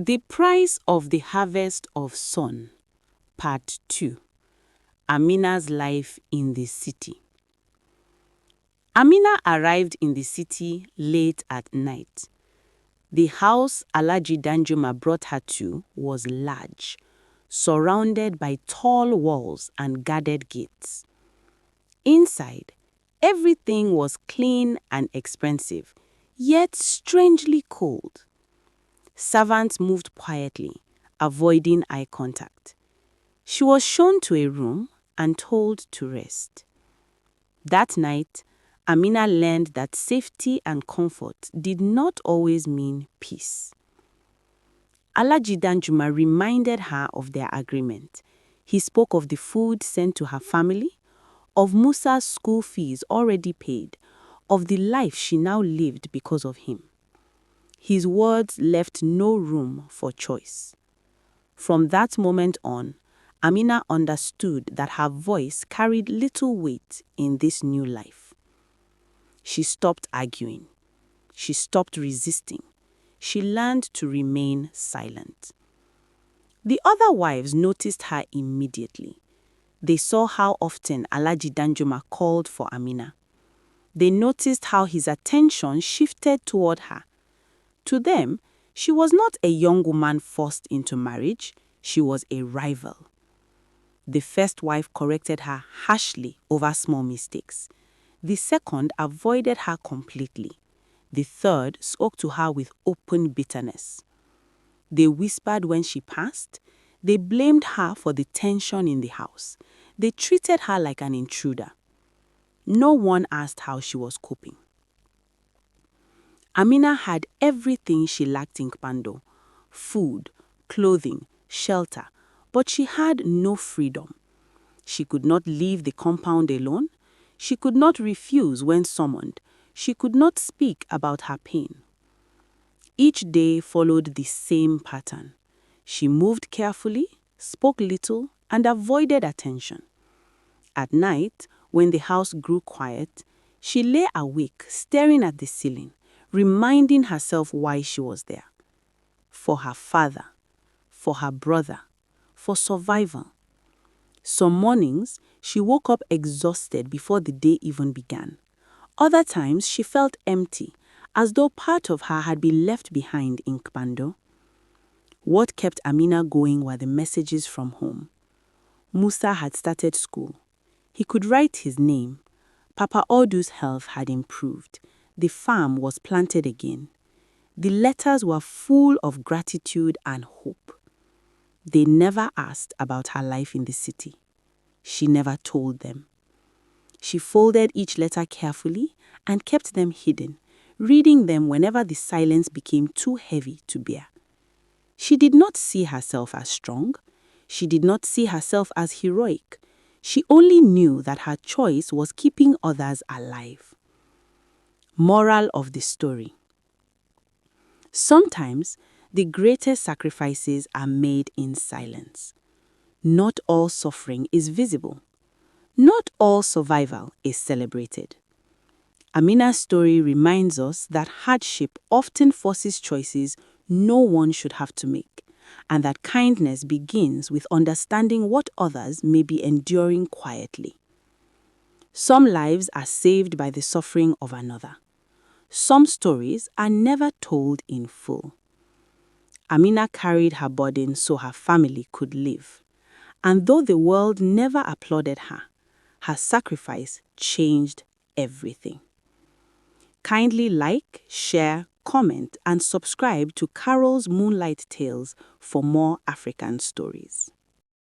The Price of the Harvest of Sun, Part 2. Amina's Life in the City. Amina arrived in the city late at night. The house Alhaji Danjuma brought her to was large, surrounded by tall walls and guarded gates. Inside, everything was clean and expensive, yet strangely cold. Servants moved quietly, avoiding eye contact. She was shown to a room and told to rest. That night, Amina learned that safety and comfort did not always mean peace. Alhaji Danjuma reminded her of their agreement. He spoke of the food sent to her family, of Musa's school fees already paid, of the life she now lived because of him. His words left no room for choice. From that moment on, Amina understood that her voice carried little weight in this new life. She stopped arguing. She stopped resisting. She learned to remain silent. The other wives noticed her immediately. They saw how often Alhaji Danjuma called for Amina. They noticed how his attention shifted toward her. To them, she was not a young woman forced into marriage, she was a rival. The first wife corrected her harshly over small mistakes. The second avoided her completely. The third spoke to her with open bitterness. They whispered when she passed. They blamed her for the tension in the house. They treated her like an intruder. No one asked how she was coping. Amina had everything she lacked in Kpando: food, clothing, shelter, but she had no freedom. She could not leave the compound alone. She could not refuse when summoned. She could not speak about her pain. Each day followed the same pattern. She moved carefully, spoke little, and avoided attention. At night, when the house grew quiet, she lay awake, staring at the ceiling, reminding herself why she was there. For her father, for her brother, for survival. Some mornings, she woke up exhausted before the day even began. Other times, she felt empty, as though part of her had been left behind in Kpando. What kept Amina going were the messages from home. Musa had started school. He could write his name. Papa Odu's health had improved. The farm was planted again. The letters were full of gratitude and hope. They never asked about her life in the city. She never told them. She folded each letter carefully and kept them hidden, reading them whenever the silence became too heavy to bear. She did not see herself as strong. She did not see herself as heroic. She only knew that her choice was keeping others alive. Moral of the story: sometimes the greatest sacrifices are made in silence. Not all suffering is visible. Not all survival is celebrated. Amina's story reminds us that hardship often forces choices no one should have to make, and that kindness begins with understanding what others may be enduring quietly. Some lives are saved by the suffering of another. Some stories are never told in full. Amina carried her burden so her family could live. And though the world never applauded her, her sacrifice changed everything. Kindly like, share, comment, and subscribe to Carol's Moonlight Tales for more African stories.